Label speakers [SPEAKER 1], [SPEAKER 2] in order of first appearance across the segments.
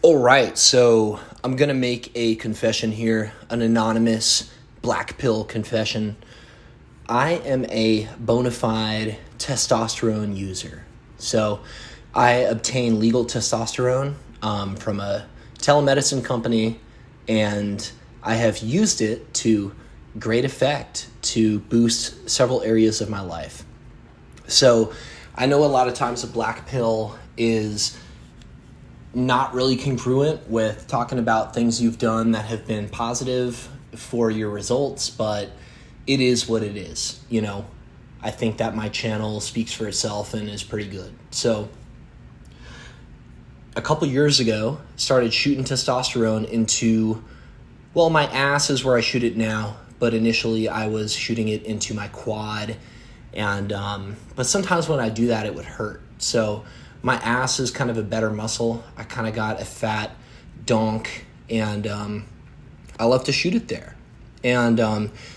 [SPEAKER 1] All right, so I'm going to make a confession here, an anonymous Blackpill confession. I am a bona fide testosterone user. So I obtain legal testosterone from a telemedicine company, and I have used it to great effect to boost several areas of my life. So I know a lot of times a black pill is not really congruent with talking about things you've done that have been positive for your results, but it is what it is. I think that my channel speaks for itself and is pretty good. So a couple years ago, started shooting testosterone into, well, my ass is where I shoot it now, but initially I was shooting it into my quad, and but sometimes when I do that, it would hurt. So my ass is kind of a better muscle. I kind of got a fat donk, and I love to shoot it there. And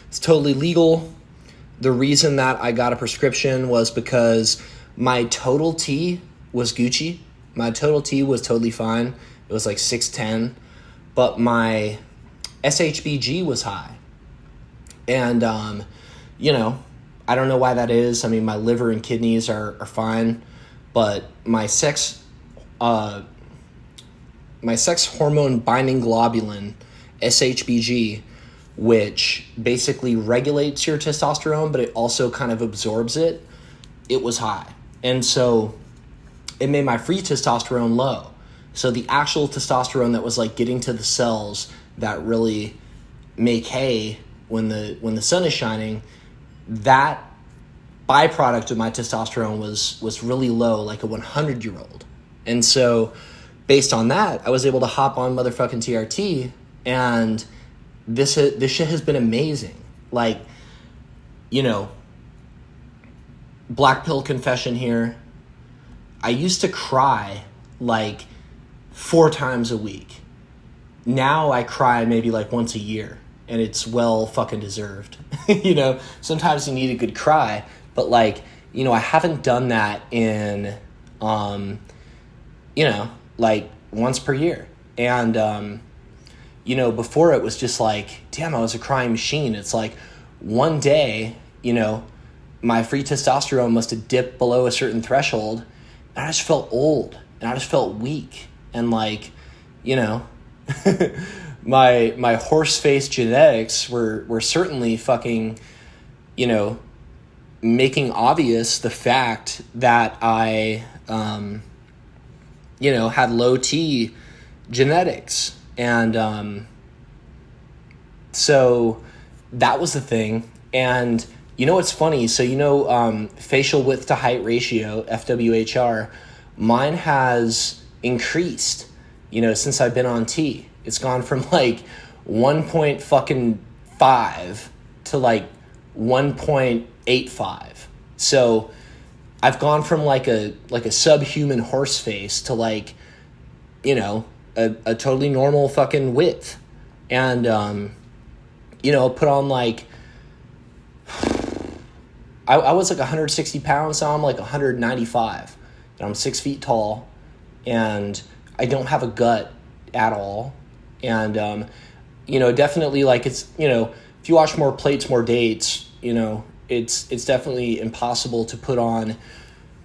[SPEAKER 1] it's totally legal. The reason that I got a prescription was because my total T was Gucci. My total T was totally fine. It was like 610, but my SHBG was high. And, I don't know why that is. I mean, my liver and kidneys are fine, but my sex hormone binding globulin, SHBG, which basically regulates your testosterone, but it also kind of absorbs it, it was high. And so it made my free testosterone low. So the actual testosterone that was like getting to the cells that really make hay when the sun is shining, that byproduct of my testosterone was really low, like a 100-year-old. And so based on that, I was able to hop on motherfucking TRT, and this shit has been amazing. Like, black pill confession here. I used to cry like 4 times a week. Now I cry maybe like once a year, and it's well fucking deserved. Sometimes you need a good cry, but like, I haven't done that in, like once per year. And, before it was just like, damn, I was a crying machine. It's like one day, my free testosterone must have dipped below a certain threshold, and I just felt old, and I just felt weak. And like, my horse-faced genetics were certainly fucking, making obvious the fact that I, had low T genetics. And so that was the thing. And what's funny? So, facial width to height ratio, FWHR, mine has increased, since I've been on T. It's gone from like 1.5 to like 1.85. So I've gone from like a subhuman horse face to like, a totally normal fucking width. And, put on like, I was like 160 pounds, now I'm like 195. And I'm 6 feet tall, and I don't have a gut at all. And, definitely like it's, if you watch more plates, more dates, it's definitely impossible to put on,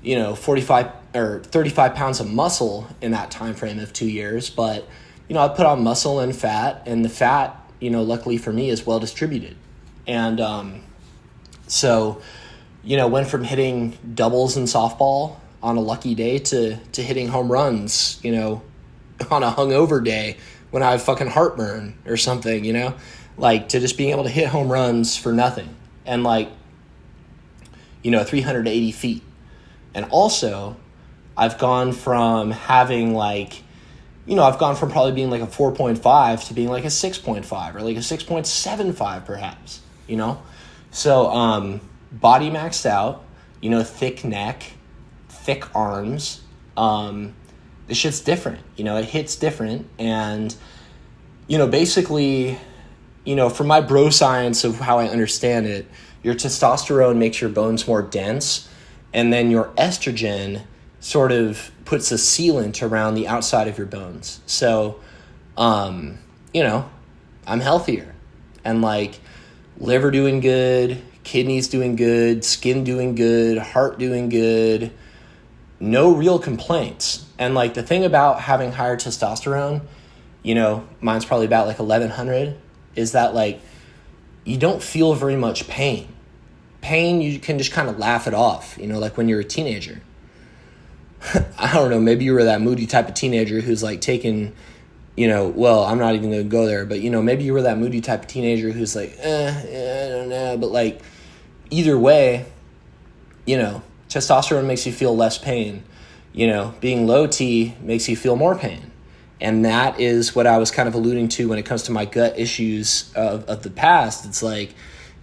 [SPEAKER 1] 45 or 35 pounds of muscle in that time frame of 2 years. But, I put on muscle and fat, and the fat, luckily for me, is well distributed. And so, went from hitting doubles in softball on a lucky day to hitting home runs, on a hungover day when I have fucking heartburn or something, like to just being able to hit home runs for nothing. And like, 380 feet. And also, I've gone from having like, I've gone from probably being like a 4.5 to being like a 6.5 or like a 6.75 perhaps, So, body maxed out, thick neck, thick arms. This shit's different, it hits different. And, basically, from my bro science of how I understand it, your testosterone makes your bones more dense, and then your estrogen sort of puts a sealant around the outside of your bones. So, you know, I'm healthier, and like liver doing good, kidneys doing good, skin doing good, heart doing good, no real complaints. And like the thing about having higher testosterone, you know, mine's probably about like 1100, is that like you don't feel very much pain. Pain, you can just kind of laugh it off, you know, like when you're a teenager. I don't know, maybe you were that moody type of teenager who's like taking, you know, well, I'm not even going to go there, but, you know, maybe you were that moody type of teenager who's like, I don't know. But, like, either way, you know, testosterone makes you feel less pain. You know, being low T makes you feel more pain. And that is what I was kind of alluding to when it comes to my gut issues of the past. It's like,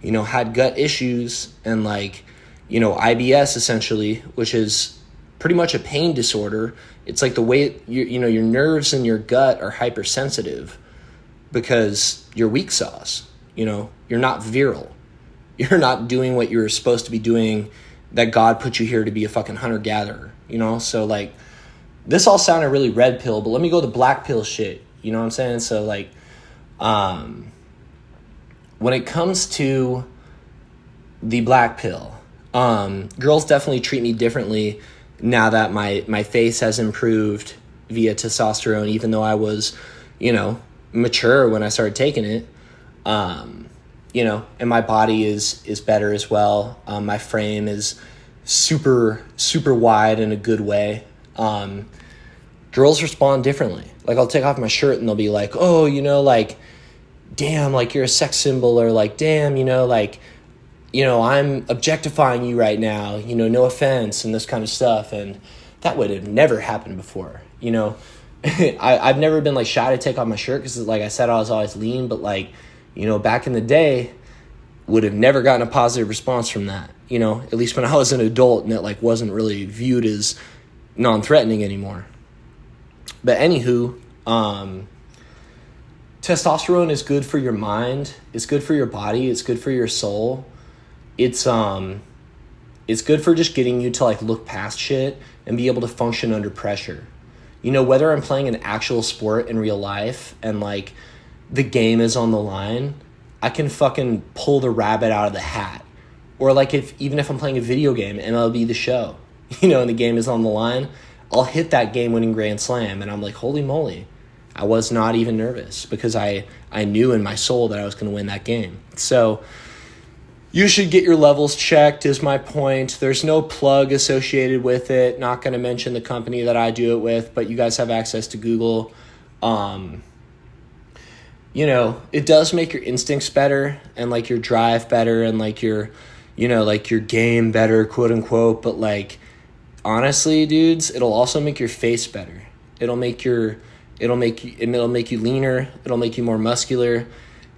[SPEAKER 1] you know, had gut issues and, like, you know, IBS essentially, which is pretty much a pain disorder. It's like the way you know your nerves in your gut are hypersensitive because you're weak sauce. You know, you're not virile. You're not doing what you're supposed to be doing, that God put you here to be a fucking hunter-gatherer, you know? So, like, this all sounded really red pill, but let me go to black pill shit, you know what I'm saying? So, like, when it comes to the black pill, girls definitely treat me differently now that my face has improved via testosterone, even though I was, you know, mature when I started taking it. You know, and my body is better as well. My frame is super, super wide in a good way. Girls respond differently. Like, I'll take off my shirt and they'll be like, oh, you know, like, damn, like, you're a sex symbol, or like, damn, you know, like, you know, I'm objectifying you right now, you know, no offense, and this kind of stuff. And that would have never happened before, you know. I've never been, like, shy to take off my shirt because, like I said, I was always lean. But, like, you know, back in the day, would have never gotten a positive response from that, you know, at least when I was an adult and it, like, wasn't really viewed as non-threatening anymore. But anywho, testosterone is good for your mind. It's good for your body. It's good for your soul. It's good for just getting you to, like, look past shit and be able to function under pressure. You know, whether I'm playing an actual sport in real life and, like, the game is on the line, I can fucking pull the rabbit out of the hat. Or, like, even if I'm playing a video game, MLB The Show, you know, and the game is on the line, I'll hit that game-winning grand slam, and I'm like, holy moly, I was not even nervous because I knew in my soul that I was going to win that game. So you should get your levels checked is my point. There's no plug associated with it. Not going to mention the company that I do it with, but you guys have access to Google. You know, it does make your instincts better and, like, your drive better and, like, your, you know, like, your game better, quote unquote. But, like, honestly, dudes, it'll also make your face better. It'll make you leaner. It'll make you more muscular.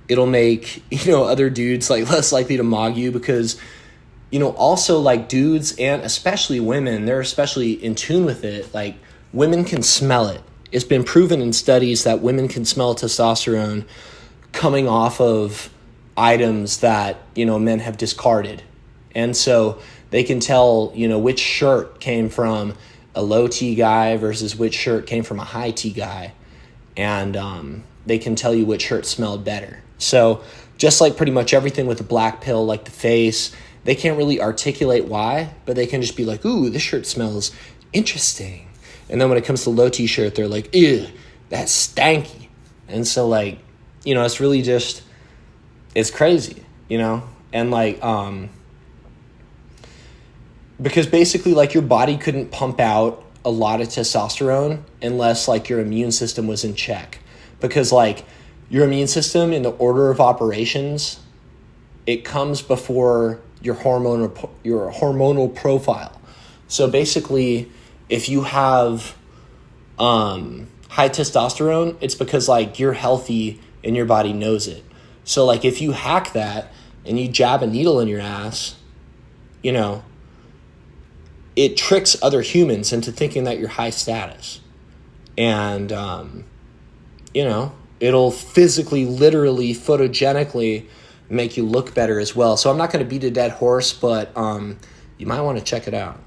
[SPEAKER 1] It'll make, you know, other dudes, like, less likely to mog you because, you know, also, like, dudes and especially women, they're especially in tune with it. Like, women can smell it. It's been proven in studies that women can smell testosterone coming off of items that, you know, men have discarded. And so they can tell, you know, which shirt came from a low T guy versus which shirt came from a high T guy. And they can tell you which shirt smelled better. So just like pretty much everything with the black pill, like the face, they can't really articulate why, but they can just be like, ooh, this shirt smells interesting. And then when it comes to low T-shirt, they're like, ew, that's stanky. And so, like, you know, it's really just, it's crazy, you know? And, like, because basically, like, your body couldn't pump out a lot of testosterone unless, like, your immune system was in check. Because, like, your immune system in the order of operations, it comes before your hormonal profile. So basically, if you have high testosterone, it's because, like, you're healthy and your body knows it. So, like, if you hack that and you jab a needle in your ass, you know, it tricks other humans into thinking that you're high status. And, you know, it'll physically, literally, photogenically make you look better as well. So I'm not going to beat a dead horse, but you might want to check it out.